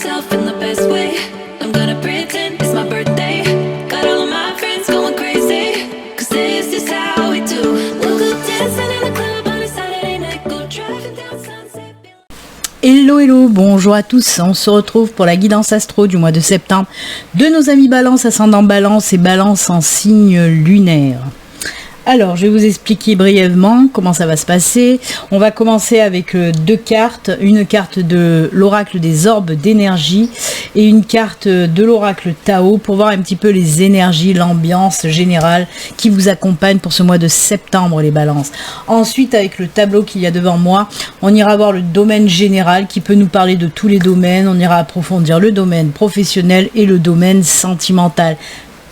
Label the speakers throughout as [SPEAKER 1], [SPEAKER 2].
[SPEAKER 1] myself in the best way. I'm gonna pretend it's my birthday. Got all of my friends going crazy, 'cause this is how we do. We'll go dancing in the club on a Saturday night. Go driving down Sunset.
[SPEAKER 2] Hello, hello, bonjour à tous, on se retrouve pour la guidance astro du mois de septembre de nos amis Balance, ascendant Balance et Balance en signe lunaire. Alors, je vais vous expliquer brièvement comment ça va se passer. On va commencer avec deux cartes, une carte de l'oracle des orbes d'énergie et une carte de l'oracle Tao pour voir un petit peu les énergies, l'ambiance générale qui vous accompagne pour ce mois de septembre, les balances. Ensuite, avec le tableau qu'il y a devant moi, on ira voir le domaine général qui peut nous parler de tous les domaines. On ira approfondir le domaine professionnel et le domaine sentimental.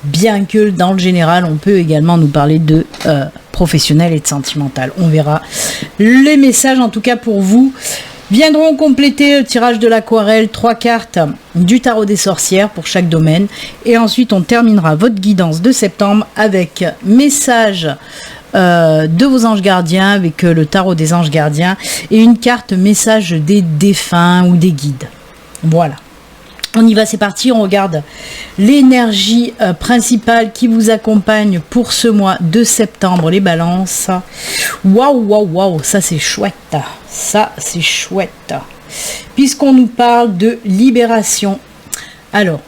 [SPEAKER 2] Bien que dans le général, on peut également nous parler de professionnel et de sentimental. On verra. Les messages, en tout cas pour vous, viendront compléter le tirage de l'aquarelle, 3 cartes du tarot des sorcières pour chaque domaine. Et ensuite, on terminera votre guidance de septembre avec message de vos anges gardiens, avec le tarot des anges gardiens et une carte message des défunts ou des guides. Voilà. On y va, c'est parti, on regarde l'énergie principale qui vous accompagne pour ce mois de septembre, les balances. Waouh, waouh, waouh, ça c'est chouette, ça c'est chouette. Puisqu'on nous parle de libération. Alors,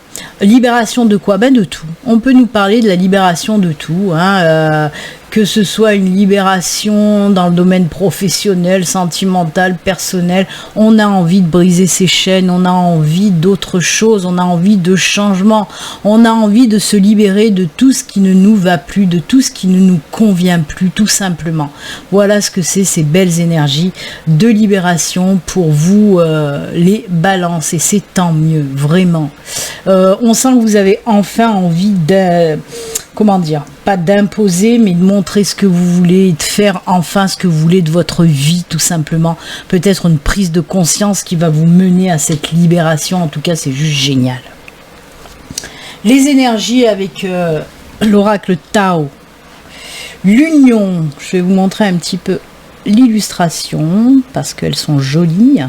[SPEAKER 2] libération de quoi? Ben de tout. On peut nous parler de la libération de tout, hein, que ce soit une libération dans le domaine professionnel, sentimental, personnel. On a envie de briser ses chaînes, on a envie d'autre chose, on a envie de changement, on a envie de se libérer de tout ce qui ne nous va plus, de tout ce qui ne nous convient plus, tout simplement. Voilà ce que c'est, ces belles énergies de libération pour vous, les balances, et c'est tant mieux, vraiment. On sent que vous avez enfin envie de... Comment dire, pas d'imposer, mais de montrer ce que vous voulez, et de faire enfin ce que vous voulez de votre vie, tout simplement. Peut-être une prise de conscience qui va vous mener à cette libération. En tout cas, c'est juste génial. Les énergies avec l'oracle Tao. L'union, je vais vous montrer un petit peu l'illustration, parce qu'elles sont jolies.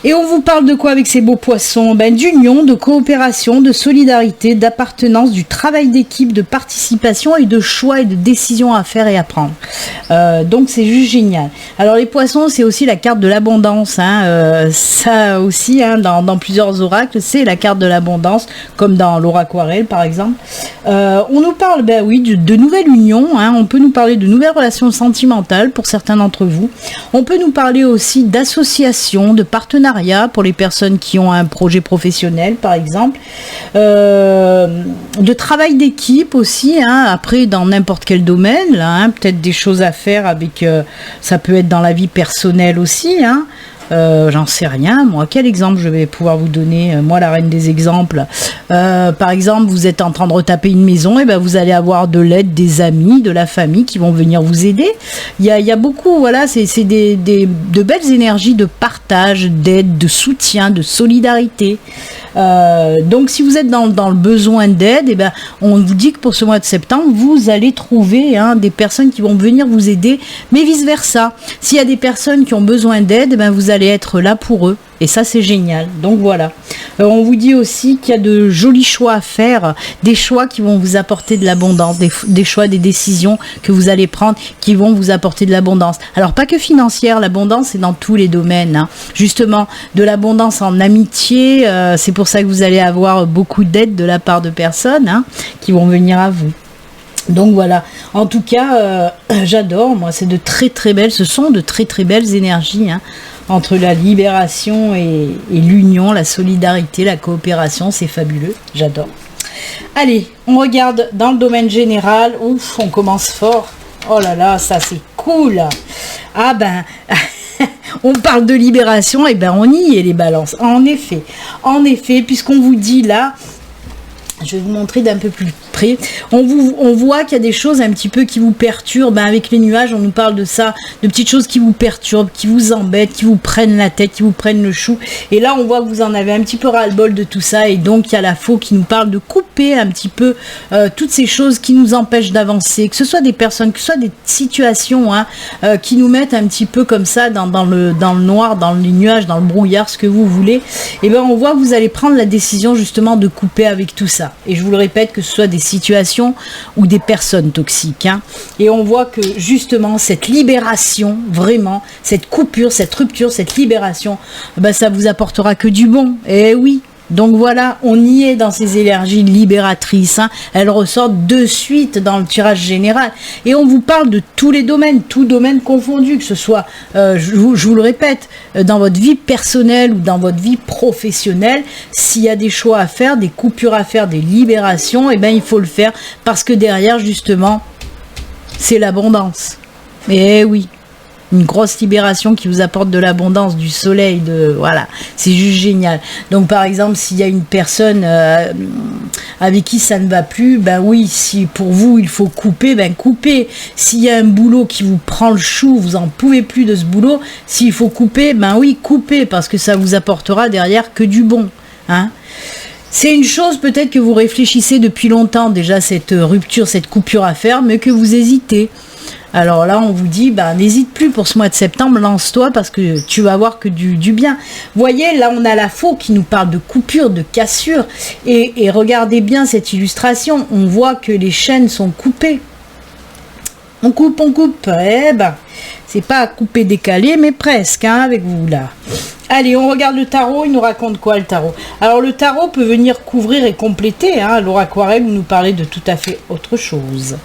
[SPEAKER 2] Et on vous parle de quoi avec ces beaux poissons? Ben, d'union, de coopération, de solidarité, d'appartenance, du travail d'équipe, de participation et de choix et de décisions à faire et à prendre. Donc c'est juste génial. Alors les poissons, c'est aussi la carte de l'abondance, hein, ça aussi, hein, dans plusieurs oracles, c'est la carte de l'abondance, comme dans l'oraquarelle par exemple. On nous parle, ben oui, de nouvelles unions, hein, on peut nous parler de nouvelles relations sentimentales pour certains d'entre vous. On peut nous parler aussi d'associations, de partenariats pour les personnes qui ont un projet professionnel par exemple, de travail d'équipe aussi, hein, après dans n'importe quel domaine là, hein, peut-être des choses à faire avec, ça peut être dans la vie personnelle aussi, hein. J'en sais rien, moi, quel exemple je vais pouvoir vous donner, moi la reine des exemples, par exemple vous êtes en train de retaper une maison, et ben vous allez avoir de l'aide des amis, de la famille qui vont venir vous aider. Il y a beaucoup, voilà, c'est de belles énergies de partage, d'aide, de soutien, de solidarité. Donc si vous êtes dans le besoin d'aide, et ben on vous dit que pour ce mois de septembre vous allez trouver, hein, des personnes qui vont venir vous aider, mais vice versa, s'il y a des personnes qui ont besoin d'aide, et ben vous allez être là pour eux, et ça c'est génial. Donc voilà, on vous dit aussi qu'il y a de jolis choix à faire, des choix qui vont vous apporter de l'abondance, des choix, des décisions que vous allez prendre qui vont vous apporter de l'abondance. Alors pas que financière, l'abondance c'est dans tous les domaines, hein. Justement de l'abondance en amitié, c'est pour ça que vous allez avoir beaucoup d'aide de la part de personnes, hein, qui vont venir à vous. Donc voilà, en tout cas, j'adore, moi, c'est de très très belles, ce sont de très très belles énergies, hein, entre la libération et l'union, la solidarité, la coopération, c'est fabuleux, j'adore. Allez, on regarde dans le domaine général, ouf, on commence fort, oh là là, ça c'est cool. Ah ben... On parle de libération, et ben on y est les balances, en effet, puisqu'on vous dit là, je vais vous montrer d'un peu plus près. On voit qu'il y a des choses un petit peu qui vous perturbent. Ben, avec les nuages, on nous parle de ça, de petites choses qui vous perturbent, qui vous embêtent, qui vous prennent la tête, qui vous prennent le chou. Et là, on voit que vous en avez un petit peu ras-le-bol de tout ça. Et donc, il y a la faux qui nous parle de couper un petit peu toutes ces choses qui nous empêchent d'avancer, que ce soit des personnes, que ce soit des situations qui nous mettent un petit peu comme ça dans le noir, dans les nuages, dans le brouillard, ce que vous voulez. Et ben, on voit que vous allez prendre la décision justement de couper avec tout ça. Et je vous le répète, que ce soit des situations ou des personnes toxiques. Et on voit que justement cette libération, vraiment, cette coupure, cette rupture, cette libération, ben, ça vous apportera que du bon. Et oui. Donc voilà, on y est dans ces énergies libératrices. Elles ressortent de suite dans le tirage général. Et on vous parle de tous les domaines, tous domaines confondus, que ce soit, je vous le répète, dans votre vie personnelle ou dans votre vie professionnelle. S'il y a des choix à faire, des coupures à faire, des libérations, eh ben il faut le faire parce que derrière, justement, c'est l'abondance. Et oui. Une grosse libération qui vous apporte de l'abondance, du soleil, voilà, c'est juste génial. Donc par exemple, s'il y a une personne avec qui ça ne va plus, ben oui, si pour vous il faut couper, ben coupez. S'il y a un boulot qui vous prend le chou, vous en pouvez plus de ce boulot, s'il faut couper, ben oui, coupez, parce que ça vous apportera derrière que du bon, C'est une chose peut-être que vous réfléchissez depuis longtemps déjà, cette rupture, cette coupure à faire, mais que vous hésitez. Alors là, on vous dit, n'hésite plus pour ce mois de septembre, lance-toi parce que tu vas avoir que du bien. Voyez, là, on a la faux qui nous parle de coupure, de cassure. Et regardez bien cette illustration. On voit que les chaînes sont coupées. On coupe. Eh ben, c'est pas à couper décalé, mais presque, avec vous, là. Allez, on regarde le tarot. Il nous raconte quoi, le tarot? Alors, le tarot peut venir couvrir et compléter. L'oracle aquarelle nous parlait de tout à fait autre chose.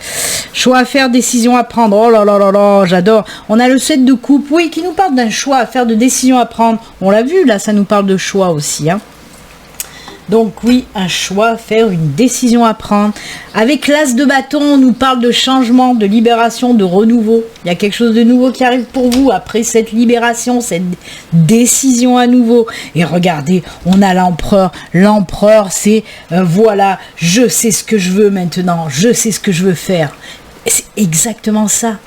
[SPEAKER 2] Choix à faire, décision à prendre. Oh là là là là, j'adore. On a le 7 de coupe, oui, qui nous parle d'un choix à faire, de décision à prendre. On l'a vu, là, ça nous parle de choix aussi. Donc oui, un choix à faire, une décision à prendre. Avec l'as de bâton, on nous parle de changement, de libération, de renouveau. Il y a quelque chose de nouveau qui arrive pour vous après cette libération, cette décision à nouveau. Et regardez, on a l'empereur. L'empereur, c'est voilà, je sais ce que je veux maintenant, je sais ce que je veux faire. Et c'est exactement ça.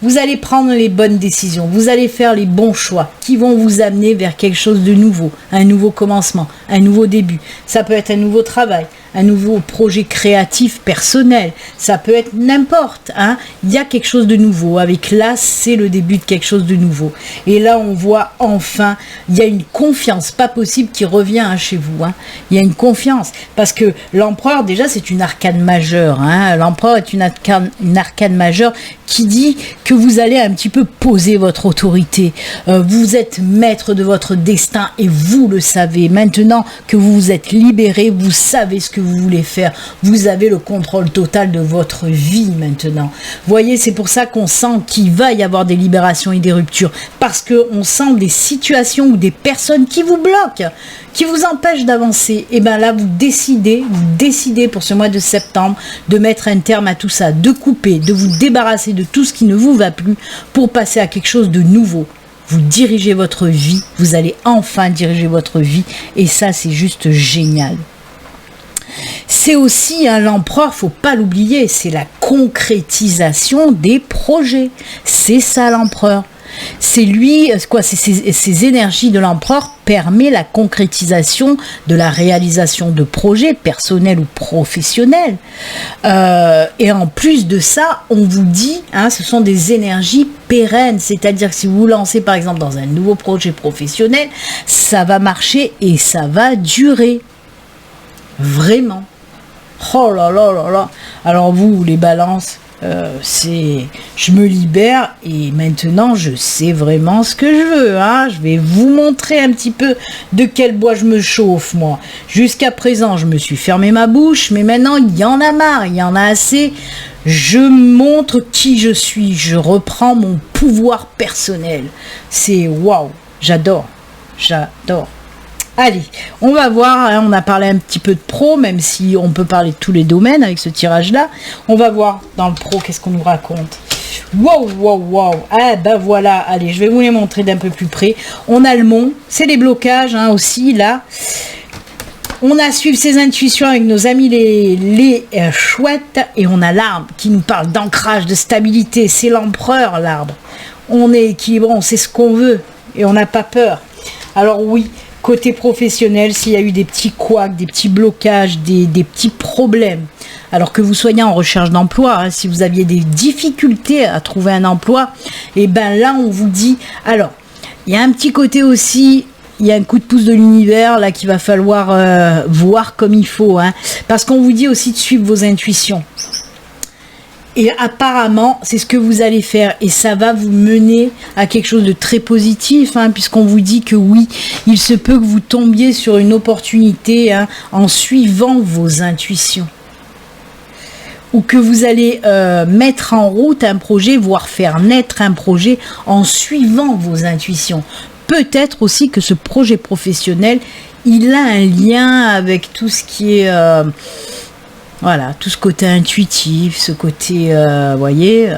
[SPEAKER 2] Vous allez prendre les bonnes décisions, vous allez faire les bons choix qui vont vous amener vers quelque chose de nouveau, un nouveau commencement, un nouveau début. Ça peut être un nouveau travail, un nouveau projet créatif personnel, ça peut être n'importe. Il y a quelque chose de nouveau. Avec l'as, c'est le début de quelque chose de nouveau. Et là, on voit enfin, il y a une confiance pas possible qui revient chez vous. Il y a une confiance. Parce que l'empereur, déjà, c'est une arcane majeure. L'empereur est une arcane majeure qui dit que vous allez un petit peu poser votre autorité. Vous êtes maître de votre destin et vous le savez. Maintenant que vous vous êtes libéré, vous savez ce que vous voulez faire. Vous avez le contrôle total de votre vie maintenant. Voyez, c'est pour ça qu'on sent qu'il va y avoir des libérations et des ruptures. Parce qu'on sent des situations ou des personnes qui vous bloquent, qui vous empêchent d'avancer. Et bien là, vous décidez pour ce mois de septembre de mettre un terme à tout ça, de couper, de vous débarrasser de tout ce qui ne vous va plus pour passer à quelque chose de nouveau. Vous dirigez votre vie, vous allez enfin diriger votre vie et ça, c'est juste génial. C'est aussi l'empereur, faut pas l'oublier, c'est la concrétisation des projets. C'est ça l'empereur. C'est lui, ces énergies de l'empereur permettent la concrétisation de la réalisation de projets personnels ou professionnels. Et en plus de ça, on vous dit, ce sont des énergies pérennes, c'est-à-dire que si vous vous lancez par exemple dans un nouveau projet professionnel, ça va marcher et ça va durer. Vraiment. Oh là là là là. Alors vous, les balances, je me libère et maintenant je sais vraiment ce que je veux. Je vais vous montrer un petit peu de quel bois je me chauffe moi. Jusqu'à présent, je me suis fermé ma bouche, mais maintenant il y en a marre, il y en a assez. Je montre qui je suis, je reprends mon pouvoir personnel. C'est waouh, j'adore. Allez, on va voir, on a parlé un petit peu de pro, même si on peut parler de tous les domaines avec ce tirage-là. On va voir dans le pro, qu'est-ce qu'on nous raconte. Wow. Ah ben voilà, allez, je vais vous les montrer d'un peu plus près. On a le mont, c'est les blocages aussi, là. On a suivi ses intuitions avec nos amis les chouettes, et on a l'arbre qui nous parle d'ancrage, de stabilité. C'est l'empereur, l'arbre. On est équilibré, on sait ce qu'on veut et on n'a pas peur. Alors oui, côté professionnel, s'il y a eu des petits couacs, des petits blocages, des petits problèmes, alors que vous soyez en recherche d'emploi, hein, si vous aviez des difficultés à trouver un emploi, et ben là on vous dit, alors il y a un petit côté aussi, il y a un coup de pouce de l'univers là qu'il va falloir voir comme il faut, hein, parce qu'on vous dit aussi de suivre vos intuitions. Et apparemment, c'est ce que vous allez faire, et ça va vous mener à quelque chose de très positif, hein, puisqu'on vous dit que oui, il se peut que vous tombiez sur une opportunité, hein, en suivant vos intuitions, ou que vous allez mettre en route un projet, voire faire naître un projet en suivant vos intuitions. Peut-être aussi que ce projet professionnel, il a un lien avec tout ce qui est... voilà, tout ce côté intuitif, ce côté, voyez,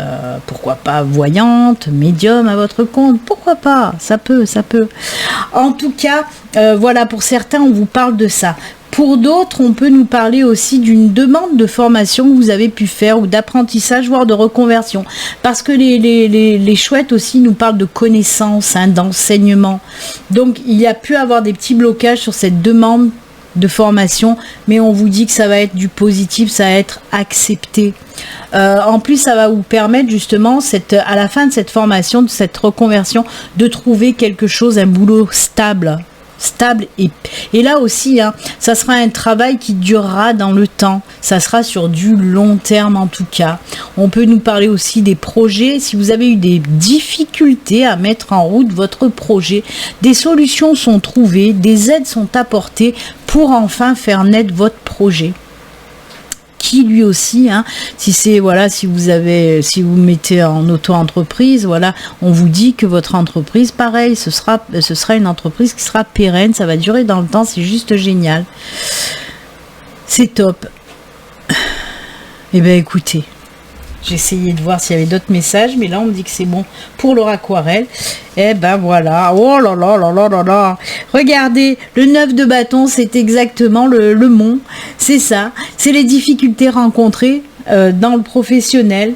[SPEAKER 2] pourquoi pas voyante, médium à votre compte, pourquoi pas, ça peut. En tout cas, voilà, pour certains, on vous parle de ça. Pour d'autres, on peut nous parler aussi d'une demande de formation que vous avez pu faire, ou d'apprentissage, voire de reconversion. Parce que les chouettes aussi nous parlent de connaissances, hein, d'enseignement. Donc, il y a pu avoir des petits blocages sur cette demande de formation, mais on vous dit que ça va être du positif, ça va être accepté. En plus, ça va vous permettre justement, à la fin de cette formation, de cette reconversion, de trouver quelque chose, un boulot stable, et là aussi, hein, ça sera un travail qui durera dans le temps, ça sera sur du long terme en tout cas. On peut nous parler aussi des projets, si vous avez eu des difficultés à mettre en route votre projet, des solutions sont trouvées, des aides sont apportées pour enfin faire naître votre projet. Qui lui aussi, hein, si c'est voilà, si vous mettez en auto-entreprise, voilà, on vous dit que votre entreprise, pareil, ce sera une entreprise qui sera pérenne, ça va durer dans le temps, c'est juste génial, c'est top. Eh bien écoutez, j'ai essayé de voir s'il y avait d'autres messages, mais là on me dit que c'est bon pour leur aquarelle. Eh ben voilà, oh là là là là là là. Regardez, le 9 de bâton, c'est exactement le mont, c'est ça, c'est les difficultés rencontrées dans le professionnel.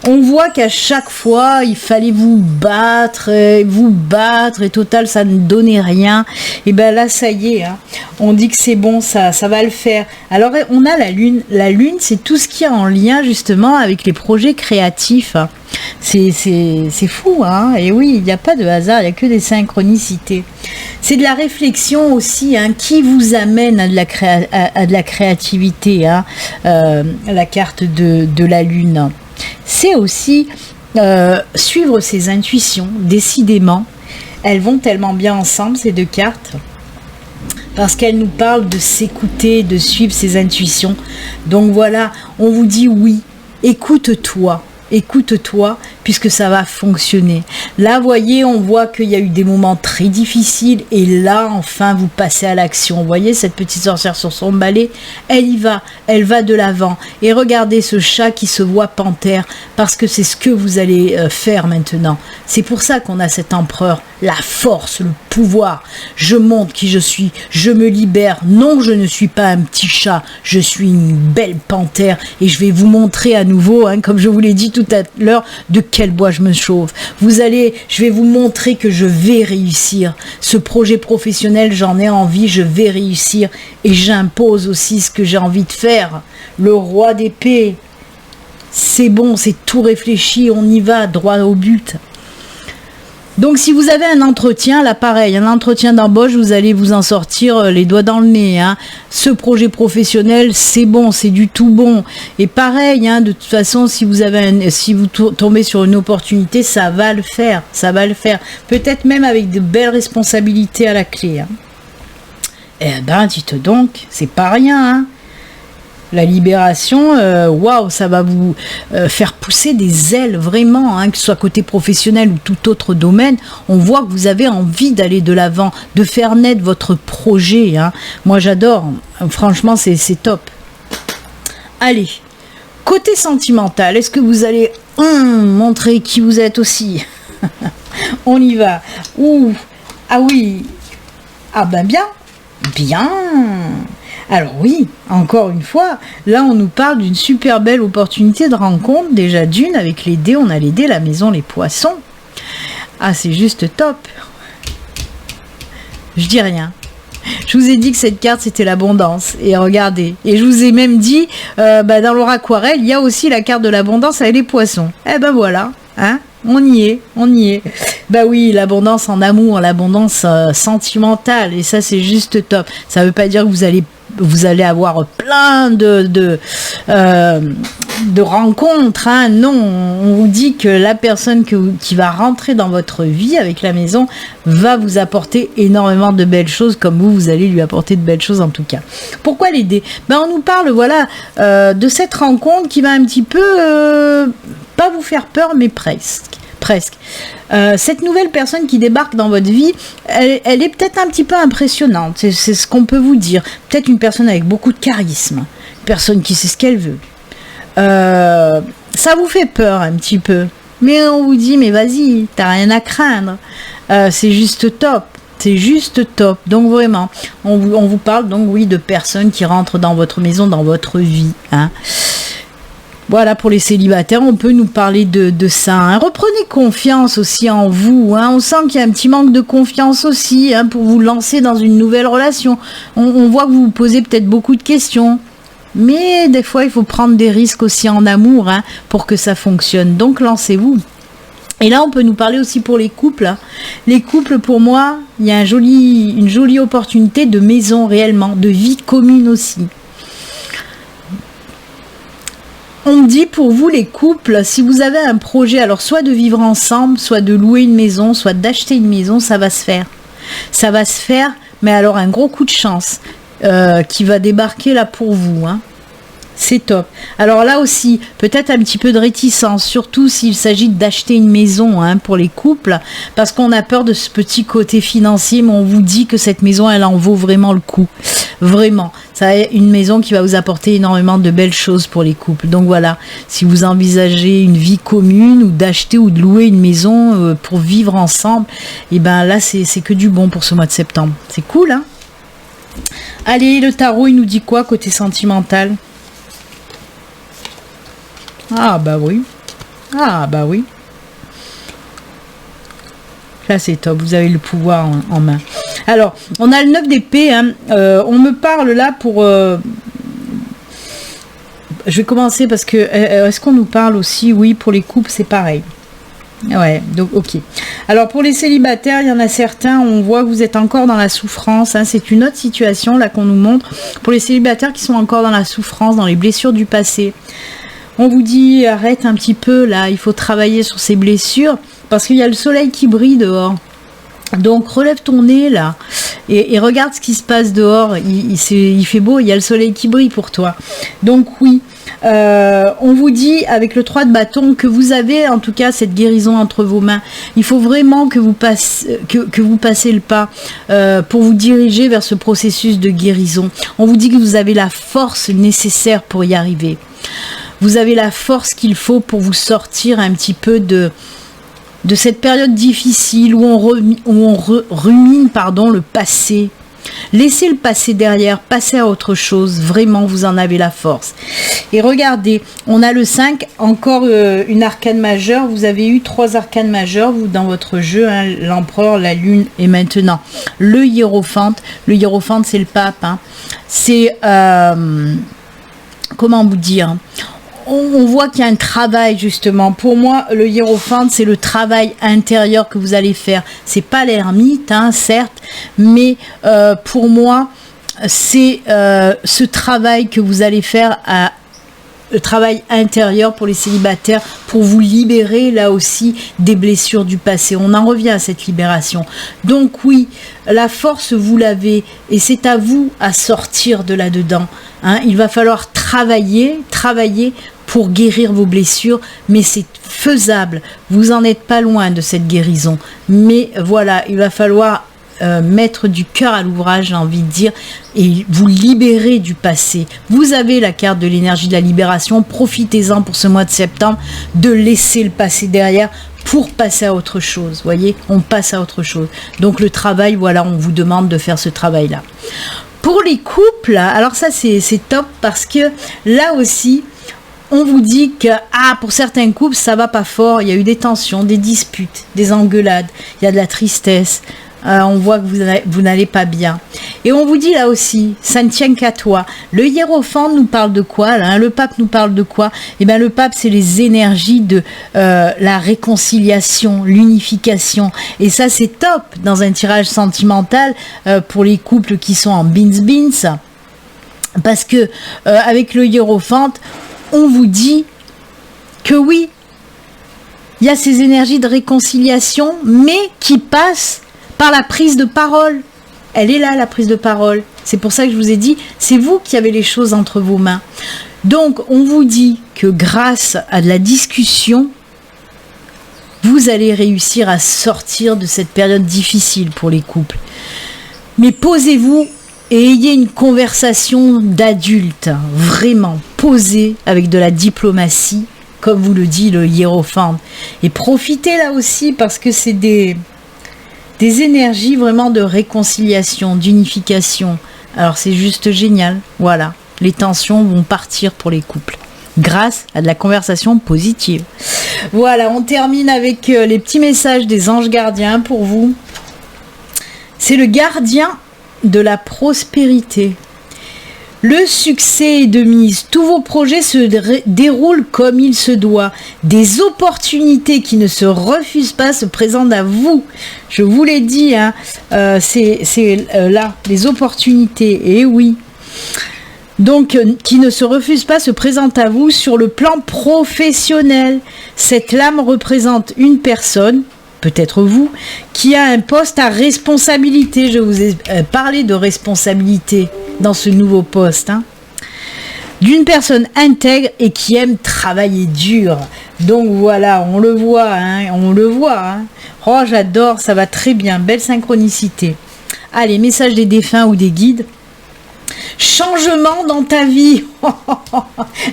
[SPEAKER 2] On voit qu'à chaque fois, il fallait vous battre, et total, ça ne donnait rien. Et ben là, ça y est, hein, on dit que c'est bon, ça va le faire. Alors, on a la lune. La lune, c'est tout ce qui est en lien, justement, avec les projets créatifs. C'est fou, hein. Et oui, il n'y a pas de hasard, il n'y a que des synchronicités. C'est de la réflexion aussi, hein, qui vous amène à de la créativité, hein, la carte de la lune. C'est aussi suivre ses intuitions, décidément. Elles vont tellement bien ensemble, ces deux cartes, parce qu'elles nous parlent de s'écouter, de suivre ses intuitions. Donc voilà, on vous dit oui, écoute-toi, puisque ça va fonctionner. Là, voyez, on voit qu'il y a eu des moments très difficiles, et là, enfin, vous passez à l'action. Vous voyez, cette petite sorcière sur son balai, elle va de l'avant. Et regardez ce chat qui se voit panthère, parce que c'est ce que vous allez faire maintenant. C'est pour ça qu'on a cet empereur, la force, le pouvoir. Je montre qui je suis, je me libère. Non, je ne suis pas un petit chat, je suis une belle panthère, et je vais vous montrer à nouveau, hein, comme je vous l'ai dit tout à l'heure, de quel bois je me chauffe. Je vais vous montrer que je vais réussir. Ce projet professionnel, j'en ai envie, je vais réussir, et j'impose aussi ce que j'ai envie de faire. Le roi d'épée, c'est bon, c'est tout réfléchi, on y va, droit au but. Donc si vous avez un entretien, là pareil, un entretien d'embauche, vous allez vous en sortir les doigts dans le nez, hein. Ce projet professionnel, c'est bon, c'est du tout bon. Et pareil, hein, de toute façon, si vous tombez sur une opportunité, ça va le faire. Peut-être même avec de belles responsabilités à la clé, hein. Eh ben, dites donc, c'est pas rien, hein. La libération, waouh, ça va vous faire pousser des ailes vraiment, hein, que ce soit côté professionnel ou tout autre domaine. On voit que vous avez envie d'aller de l'avant, de faire naître votre projet, hein. Moi, j'adore. Franchement, c'est top. Allez, côté sentimental, est-ce que vous allez montrer qui vous êtes aussi? On y va. Ouh, ah oui. Ah ben bien. Alors oui, encore une fois, là on nous parle d'une super belle opportunité de rencontre, déjà d'une, avec les dés, on a les dés, la maison, les poissons. Ah, c'est juste top. Je dis rien. Je vous ai dit que cette carte c'était l'abondance, et regardez, et je vous ai même dit, dans leur aquarelle, il y a aussi la carte de l'abondance avec les poissons. Eh ben voilà, hein, on y est. Bah oui, l'abondance en amour, l'abondance sentimentale, et ça c'est juste top. Ça veut pas dire que vous allez avoir plein de rencontres, hein. Non, on vous dit que la personne qui va rentrer dans votre vie avec la maison va vous apporter énormément de belles choses, comme vous allez lui apporter de belles choses en tout cas. Pourquoi les dés ? On nous parle de cette rencontre qui va un petit peu pas vous faire peur, mais presque. Cette nouvelle personne qui débarque dans votre vie, elle est peut-être un petit peu impressionnante, c'est ce qu'on peut vous dire. Peut-être une personne avec beaucoup de charisme, une personne qui sait ce qu'elle veut. Ça vous fait peur un petit peu, mais on vous dit, mais vas-y, t'as rien à craindre. C'est juste top. C'est juste top. Donc vraiment, on vous parle donc oui de personnes qui rentrent dans votre maison, dans votre vie, hein. Voilà, pour les célibataires, on peut nous parler de ça, hein. Reprenez confiance aussi en vous, hein. On sent qu'il y a un petit manque de confiance aussi, hein, pour vous lancer dans une nouvelle relation. On voit que vous vous posez peut-être beaucoup de questions. Mais des fois, il faut prendre des risques aussi en amour, hein, pour que ça fonctionne. Donc, lancez-vous. Et là, on peut nous parler aussi pour les couples, hein. Les couples, pour moi, il y a une jolie opportunité de maison réellement, de vie commune aussi. On me dit pour vous les couples, si vous avez un projet, alors soit de vivre ensemble, soit de louer une maison, soit d'acheter une maison, ça va se faire. Ça va se faire, mais alors un gros coup de chance qui va débarquer là pour vous, hein. C'est top. Alors là aussi, peut-être un petit peu de réticence, surtout s'il s'agit d'acheter une maison, hein, pour les couples, parce qu'on a peur de ce petit côté financier, mais on vous dit que cette maison, elle en vaut vraiment le coup. Vraiment. C'est une maison qui va vous apporter énormément de belles choses pour les couples. Donc voilà, si vous envisagez une vie commune ou d'acheter ou de louer une maison pour vivre ensemble, et ben là, c'est que du bon pour ce mois de septembre. C'est cool, hein? Allez, le tarot, il nous dit quoi côté sentimental? Ah bah oui. Là c'est top, vous avez le pouvoir en main. Alors, on a le 9 d'épée, hein. On me parle là pour... Je vais commencer parce que... est-ce qu'on nous parle aussi? Oui, pour les couples, c'est pareil. Ouais, donc ok. Alors pour les célibataires, il y en a certains, on voit que vous êtes encore dans la souffrance, hein. C'est une autre situation là qu'on nous montre. Pour les célibataires qui sont encore dans la souffrance, dans les blessures du passé. On vous dit, arrête un petit peu là, il faut travailler sur ces blessures, parce qu'il y a le soleil qui brille dehors. Donc relève ton nez là, et regarde ce qui se passe dehors, il fait beau, il y a le soleil qui brille pour toi. Donc oui, on vous dit avec le 3 de bâton que vous avez en tout cas cette guérison entre vos mains. Il faut vraiment que vous passez le pas pour vous diriger vers ce processus de guérison. On vous dit que vous avez la force nécessaire pour y arriver. Vous avez la force qu'il faut pour vous sortir un petit peu de cette période difficile où on rumine le passé. Laissez le passé derrière, passez à autre chose. Vraiment, vous en avez la force. Et regardez, on a le 5, encore une arcane majeure. Vous avez eu 3 arcanes majeures vous, dans votre jeu, hein, l'empereur, la lune et maintenant le hiérophante. Le hiérophante, c'est le pape, hein. C'est... comment vous dire ? On voit qu'il y a un travail justement. Pour moi, le hiérophante, c'est le travail intérieur que vous allez faire. C'est pas l'ermite, hein, certes, mais pour moi, c'est ce travail que vous allez faire le travail intérieur pour les célibataires, pour vous libérer là aussi des blessures du passé. On en revient à cette libération. Donc oui, la force, vous l'avez, et c'est à vous à sortir de là-dedans, hein. Il va falloir travailler pour guérir vos blessures, mais c'est faisable. Vous n'en êtes pas loin de cette guérison. Mais voilà, il va falloir mettre du cœur à l'ouvrage, j'ai envie de dire, et vous libérer du passé. Vous avez la carte de l'énergie de la libération. Profitez-en pour ce mois de septembre, de laisser le passé derrière pour passer à autre chose. Vous voyez, on passe à autre chose. Donc le travail, voilà, on vous demande de faire ce travail-là. Pour les couples, alors ça c'est top parce que là aussi, on vous dit que pour certains couples, ça va pas fort, il y a eu des tensions, des disputes, des engueulades, il y a de la tristesse, on voit que vous n'allez pas bien. Et on vous dit là aussi, ça ne tient qu'à toi. Le hiérophant nous parle de quoi là, hein? Le pape nous parle de quoi? Eh bien le pape, c'est les énergies de la réconciliation, l'unification. Et ça c'est top dans un tirage sentimental pour les couples qui sont en beans. Parce que avec le hiérophant, on vous dit que oui, il y a ces énergies de réconciliation, mais qui passent par la prise de parole. Elle est là, la prise de parole. C'est pour ça que je vous ai dit, c'est vous qui avez les choses entre vos mains. Donc, on vous dit que grâce à de la discussion, vous allez réussir à sortir de cette période difficile pour les couples. Mais posez-vous et ayez une conversation d'adulte, vraiment posée avec de la diplomatie, comme vous le dit le hiérophant. Et profitez là aussi parce que c'est des énergies vraiment de réconciliation, d'unification. Alors c'est juste génial, voilà. Les tensions vont partir pour les couples grâce à de la conversation positive. Voilà, on termine avec les petits messages des anges gardiens pour vous. C'est le gardien de la prospérité. Le succès est de mise. Tous vos projets se déroulent comme il se doit. Des opportunités qui ne se refusent pas se présentent à vous. Je vous l'ai dit, hein, c'est là, les opportunités. Et oui. Donc, qui ne se refusent pas se présentent à vous sur le plan professionnel. Cette lame représente une personne, peut-être vous, qui a un poste à responsabilité. Je vous ai parlé de responsabilité dans ce nouveau poste, hein. D'une personne intègre et qui aime travailler dur. Donc voilà, on le voit, hein, hein. Oh, j'adore, ça va très bien, belle synchronicité. Allez, message des défunts ou des guides. Changement dans ta vie.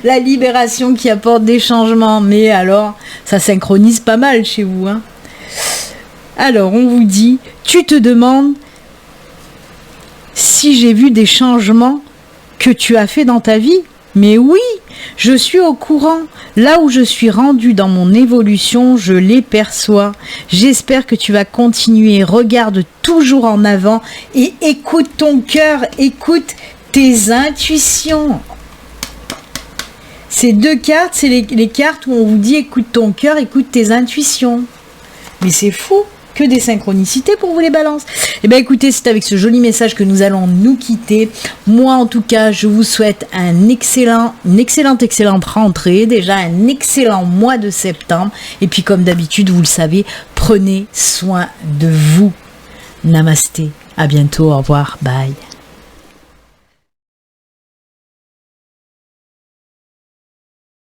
[SPEAKER 2] La libération qui apporte des changements. Mais alors, ça synchronise pas mal chez vous, hein. Alors, on vous dit, tu te demandes si j'ai vu des changements que tu as fait dans ta vie. Mais oui, je suis au courant. Là où je suis rendu dans mon évolution, je les perçois. J'espère que tu vas continuer. Regarde toujours en avant et écoute ton cœur, écoute tes intuitions. Ces deux cartes, c'est les cartes où on vous dit écoute ton cœur, écoute tes intuitions. Mais c'est fou, que des synchronicités pour vous les balances. Eh bien écoutez, c'est avec ce joli message que nous allons nous quitter. Moi en tout cas, je vous souhaite une excellente rentrée, déjà un excellent mois de septembre. Et puis comme d'habitude, vous le savez, prenez soin de vous. Namasté, à bientôt, au revoir, bye.